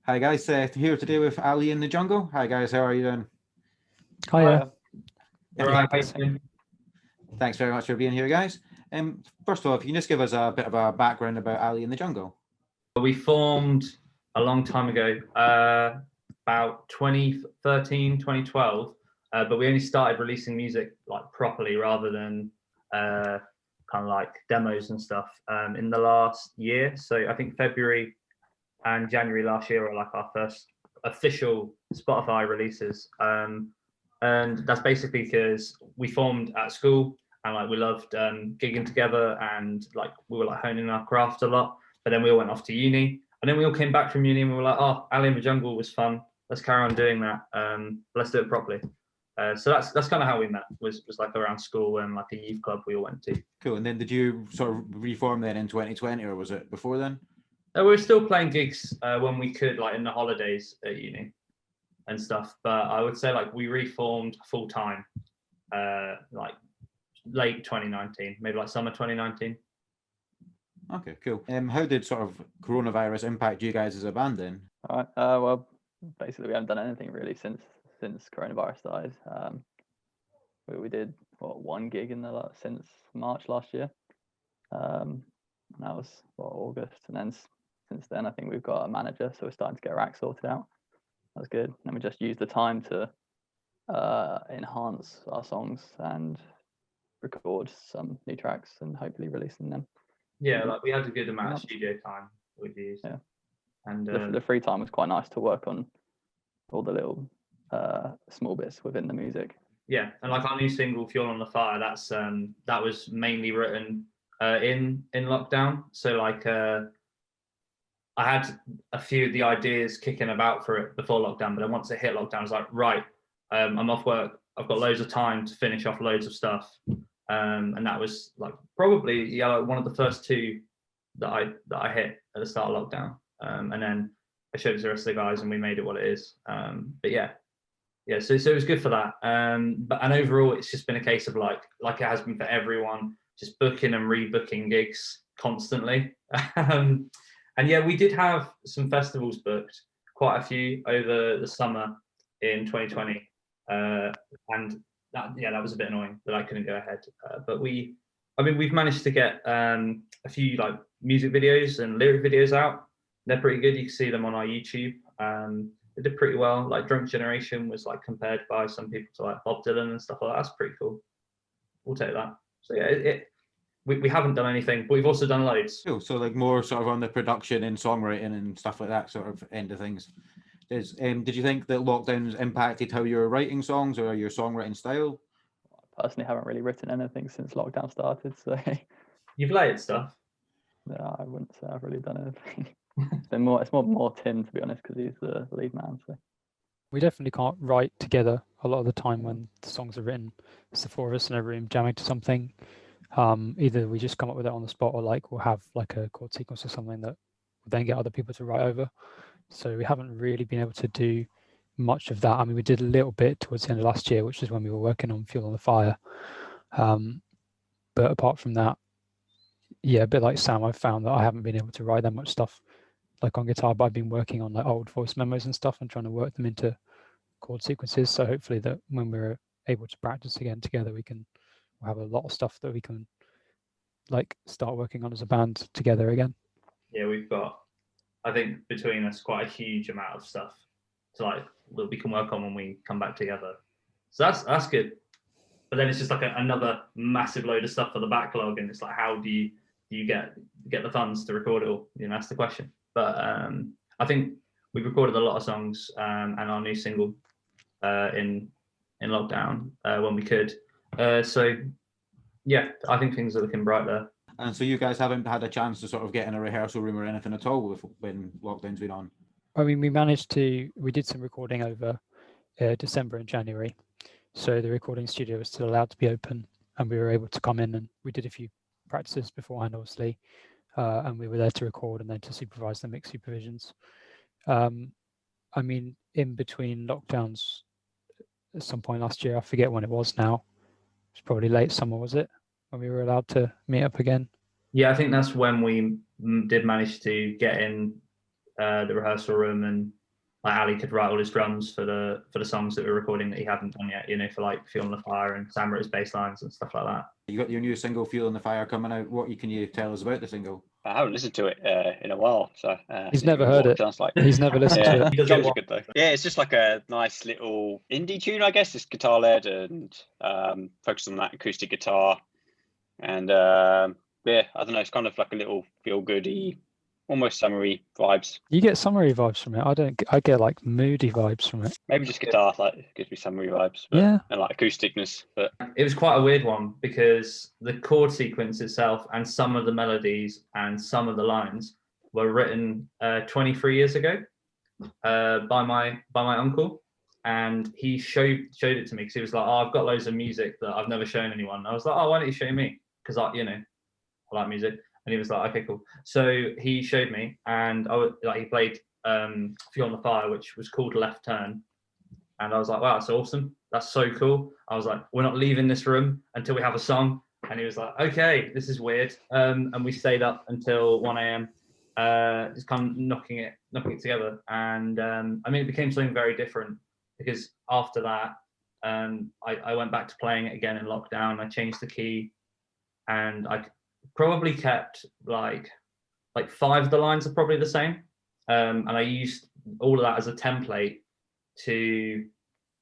Hi guys, here today with Ali in the Jungle. Hi guys, how are you doing? Hiya. All Yeah, right, thanks. thanks very much for being here, guys. First of all, if you can just give us a bit of a background about Ali in the Jungle. We formed a long time ago, about 2013, 2012, but we only started releasing music like properly rather than kind of like demos and stuff in the last year. So I think February and January last year were like our first official Spotify releases. And that's basically because we formed at school and like we loved gigging together and like we were like honing our craft a lot. But then we all went off to uni, and then we all came back from uni and we were like, oh, Ali in the Jungle was fun. Let's carry on doing that. Let's do it properly. So that's kind of how we met. Was like around school and like a youth club we all went to. Cool. And then did you sort of reform then in 2020, or was it before then? We were still playing gigs when we could, like in the holidays at uni and stuff. But I would say like we reformed full time, like late 2019, maybe like summer 2019. Okay, cool. How did sort of coronavirus impact you guys as a band then? All right. Well, basically, we haven't done anything really since coronavirus started. We did one gig since March last year. And that was August, and then since then I think we've got a manager, so we're starting to get our act sorted out. That's good. And we just use the time to enhance our songs and record some new tracks and hopefully releasing them. Yeah, like we had a good amount of studio time we've used. Yeah. And the free time was quite nice to work on all the little small bits within the music. Yeah, and like our new single "Fuel on the Fire," that was mainly written in lockdown. So like I had a few of the ideas kicking about for it before lockdown, but then once it hit lockdown, I was like, right, I'm off work. I've got loads of time to finish off loads of stuff. And that was like probably like one of the first two that I hit at the start of lockdown. And then I showed it to the rest of the guys and we made it what it is. But yeah, so it was good for that. And overall it's just been a case of like it has been for everyone, just booking and rebooking gigs constantly. And yeah, we did have some festivals booked, quite a few over the summer in 2020. And that was a bit annoying that I couldn't go ahead. But we've managed to get a few like music videos and lyric videos out. They're pretty good. You can see them on our YouTube. They did pretty well. Like Drunk Generation was like compared by some people to like Bob Dylan and stuff like that. That's pretty cool. We'll take that. So yeah, we haven't done anything, but we've also done loads. Cool. So like more sort of on the production and songwriting and stuff like that sort of end of things. Did you think that lockdowns impacted how you were writing songs or your songwriting style? I personally haven't really written anything since lockdown started, so You've layered stuff. No, I wouldn't say I've really done anything. It's more Tim, to be honest, because he's the lead man. So we definitely can't write together a lot of the time when the songs are written. It's the four of us in a room jamming to something. Either we just come up with it on the spot, or like we'll have like a chord sequence or something that we'll then get other people to write over. So we haven't really been able to do much of that. I mean, we did a little bit towards the end of last year, which is when we were working on Fuel on the Fire. But apart from that, yeah, a bit like Sam, I've found that I haven't been able to write that much stuff like on guitar, but I've been working on like old voice memos and stuff and trying to work them into chord sequences. So hopefully that when we're able to practice again together, we'll have a lot of stuff that we can like start working on as a band together again. Yeah, we've got, I think between us, quite a huge amount of stuff to like that we can work on when we come back together. So that's good. But then it's just like another massive load of stuff for the backlog, and it's like, how do you get the funds to record it all? You know, that's the question. But I think we've recorded a lot of songs and our new single in lockdown when we could. So yeah, I think things are looking bright there. And so you guys haven't had a chance to sort of get in a rehearsal room or anything at all when lockdown's been on? I mean, we did some recording over December and January. So the recording studio was still allowed to be open, and we were able to come in, and we did a few practices beforehand, obviously, and we were there to record and then to supervise the mix supervisions. I mean, in between lockdowns, at some point last year, I forget when it was now, it was probably late summer, was it, when we were allowed to meet up again? Yeah, I think that's when we did manage to get in the rehearsal room, and like Ali could write all his drums for the songs that we're recording that he hadn't done yet, you know, for like Feel on the Fire, and Sam wrote his bass lines and stuff like that. You got your new single Feel on the Fire coming out. What can you tell us about the single? I haven't listened to it in a while, so he's never heard it. Sounds like He's never listened to it. He does Drums it are good though. Yeah, it's just like a nice little indie tune, I guess. It's guitar led and focused on that acoustic guitar, and yeah, I don't know. It's kind of like a little feel goody, almost summery vibes. You get summery vibes from it. I get like moody vibes from it. Maybe just guitar, like gives me summery vibes. But, Yeah. and like acousticness, but It was quite a weird one because the chord sequence itself and some of the melodies and some of the lines were written 23 years ago by my uncle, and he showed it to me because he was like, "Oh, I've got loads of music that I've never shown anyone." And I was like, "Oh, why don't you show me?" Because I like music. And he was like, "Okay, cool." So he showed me, and he played Feel on the Fire, which was called Left Turn. And I was like, "Wow, that's awesome. That's so cool." I was like, "We're not leaving this room until we have a song." And he was like, "Okay, this is weird." And we stayed up until 1 a.m. Just kind of knocking it together. And I mean, it became something very different because after that, I went back to playing it again in lockdown. I changed the key, and I probably kept like 5 of the lines are probably the same, and I used all of that as a template to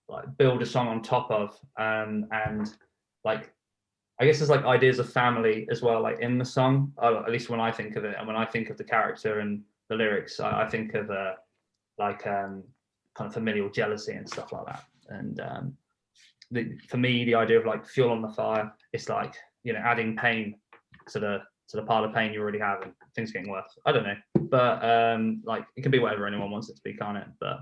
like build a song on top of, and like I guess there's like ideas of family as well, like in the song, at least when I think of it, and when I think of the character and the lyrics, I think of kind of familial jealousy and stuff like that. And for me, the idea of like fuel on the fire, it's like, you know, adding pain to the pile of pain you already have, and things getting worse. I don't know, but like it can be whatever anyone wants it to be, can't it? But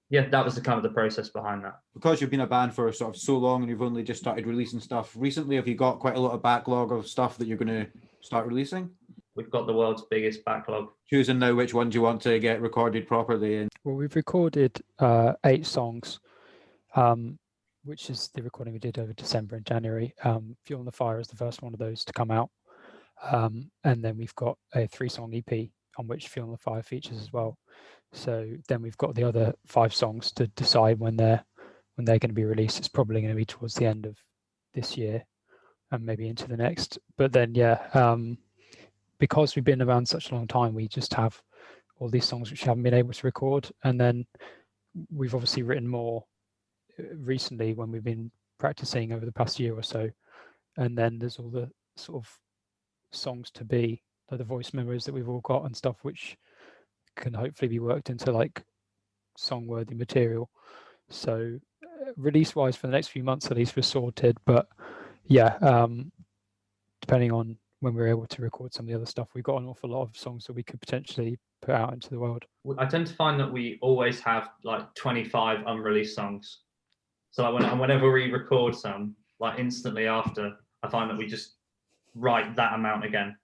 yeah, that was the kind of the process behind that. Because you've been a band for sort of so long and you've only just started releasing stuff recently, have you got quite a lot of backlog of stuff that you're going to start releasing? We've got the world's biggest backlog. Choosing now which ones you want to get recorded properly. And Well, we've recorded 8 songs, which is the recording we did over December and January. Fuel on the Fire is the first one of those to come out. And then we've got a 3-song EP on which Fuel on the Fire features as well. So then we've got the other 5 songs to decide when they're going to be released. It's probably going to be towards the end of this year and maybe into the next. But then, yeah, because we've been around such a long time, we just have all these songs which haven't been able to record. And then we've obviously written more recently when we've been practicing over the past year or so. And then there's all the sort of songs to be, like the voice memos that we've all got and stuff, which can hopefully be worked into like song-worthy material. So release-wise for the next few months at least we're sorted, but yeah, depending on when we're able to record some of the other stuff, we've got an awful lot of songs that we could potentially put out into the world. I tend to find that we always have like 25 unreleased songs. So like whenever we record some, like instantly after, I find that we just write that amount again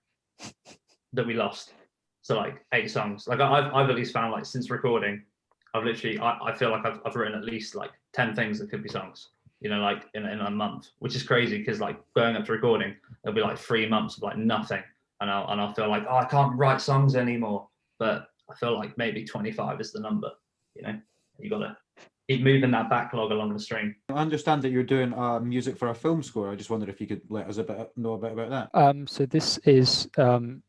that we lost. So like 8 songs. Like I've at least found, like, since recording, I've literally I feel like I've written at least like 10 things that could be songs, you know, like in a month, which is crazy because like going up to recording, there'll be like 3 months of like nothing, and I'll feel like, oh, I can't write songs anymore. But I feel like maybe 25 is the number, you know. You gotta keep moving that backlog along the string. I understand that you're doing music for a film score. I just wondered if you could let us know a bit about that. So this is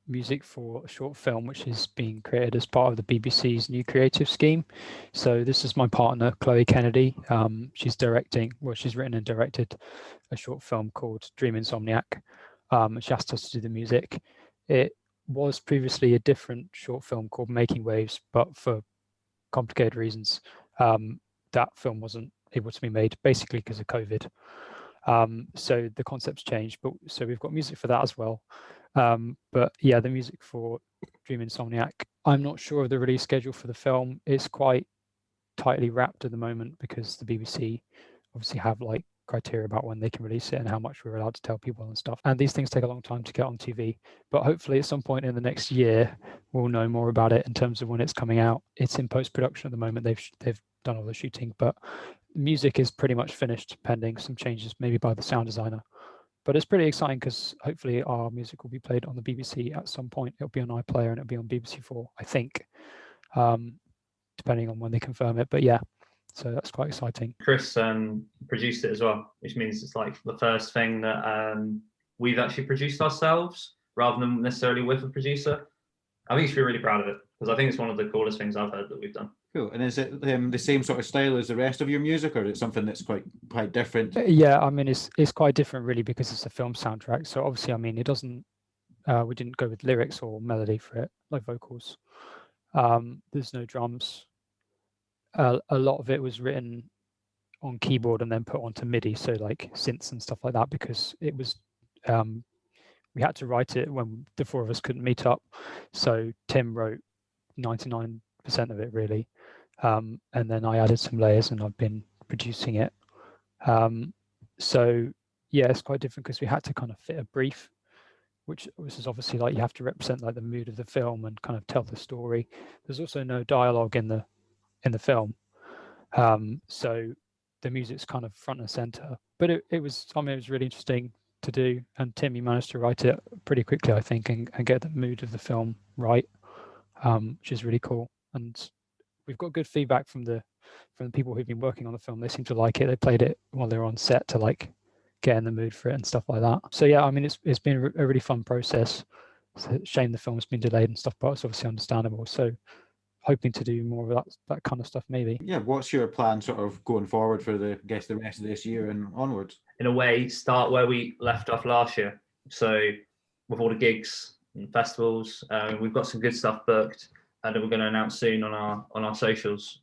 music for a short film which is being created as part of the BBC's new creative scheme. So this is my partner, Chloe Kennedy. She's written and directed a short film called Dream Insomniac. She asked us to do the music. It was previously a different short film called Making Waves, but for complicated reasons, that film wasn't able to be made, basically because of COVID. So the concept's changed, but so we've got music for that as well. But yeah, the music for Dream Insomniac, I'm not sure of the release schedule for the film. It's quite tightly wrapped at the moment because the BBC obviously have like criteria about when they can release it and how much we're allowed to tell people and stuff. And these things take a long time to get on TV, but hopefully at some point in the next year, we'll know more about it in terms of when it's coming out. It's in post-production at the moment. They've done all the shooting, but music is pretty much finished, pending some changes maybe by the sound designer. But it's pretty exciting because hopefully our music will be played on the BBC at some point. It'll be on iPlayer and it'll be on BBC4, I think. depending on when they confirm it. But yeah, so that's quite exciting. Chris produced it as well, which means it's like the first thing that we've actually produced ourselves rather than necessarily with a producer. I think you should be really proud of it because I think it's one of the coolest things I've heard that we've done. Cool. And is it the same sort of style as the rest of your music, or is it something that's quite different? Yeah, I mean, it's quite different really because it's a film soundtrack. So obviously, I mean, it doesn't. We didn't go with lyrics or melody for it, like vocals. There's no drums. A lot of it was written on keyboard and then put onto MIDI, so like synths and stuff like that, because it was we had to write it when the four of us couldn't meet up. So Tim wrote 99% of it really, and then I added some layers and I've been producing it. So yeah, it's quite different because we had to kind of fit a brief, which is obviously like you have to represent like the mood of the film and kind of tell the story. There's also no dialogue in the film, so the music's kind of front and center. But it was, I mean, it was really interesting to do, and Tim, you managed to write it pretty quickly, I think, and get the mood of the film right, which is really cool. And we've got good feedback from the people who've been working on the film. They seem to like it. They played it while they were on set to like get in the mood for it and stuff like that. So yeah, I mean, it's been a really fun process. It's a shame the film's been delayed and stuff, but it's obviously understandable. So hoping to do more of that kind of stuff maybe. Yeah, what's your plan sort of going forward for the rest of this year and onwards? In a way, start where we left off last year. So with all the gigs and festivals, we've got some good stuff booked, and we're going to announce soon on our socials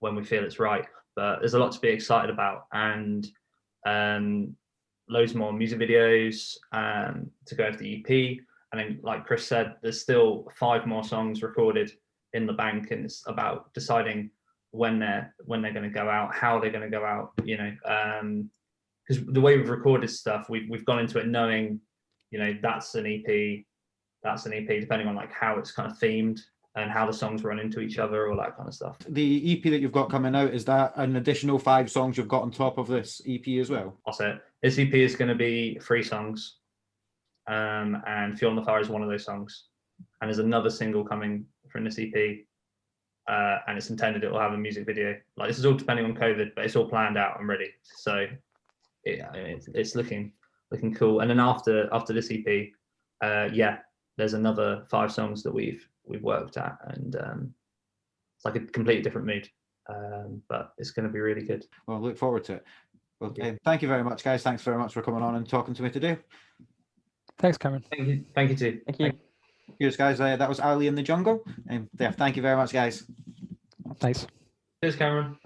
when we feel it's right. But there's a lot to be excited about, and loads more music videos to go with the EP. And then, like Chris said, there's still 5 more songs recorded in the bank, and it's about deciding when they're going to go out, how they're going to go out, you know, because the way we've recorded stuff, we've gone into it knowing, you know, that's an EP, depending on like how it's kind of themed and how the songs run into each other, all that kind of stuff. The EP that you've got coming out, is that an additional 5 songs you've got on top of this EP as well? I'll say it. This EP is going to be 3 songs, and Fuel on the Fire is one of those songs. And there's another single coming from this EP, and it's intended it will have a music video. Like, this is all depending on COVID, but it's all planned out and ready. So it's looking cool. And then after this EP, yeah, there's another 5 songs that we've worked at, and it's like a completely different mood, but it's going to be really good. Well, look forward to it. Well, thank you very much, guys. Thanks very much for coming on and talking to me today. Thanks, Cameron. Thank you too. Thank you. Cheers, guys. That was Ali in the Jungle. Yeah, thank you very much, guys. Thanks. Cheers, Cameron.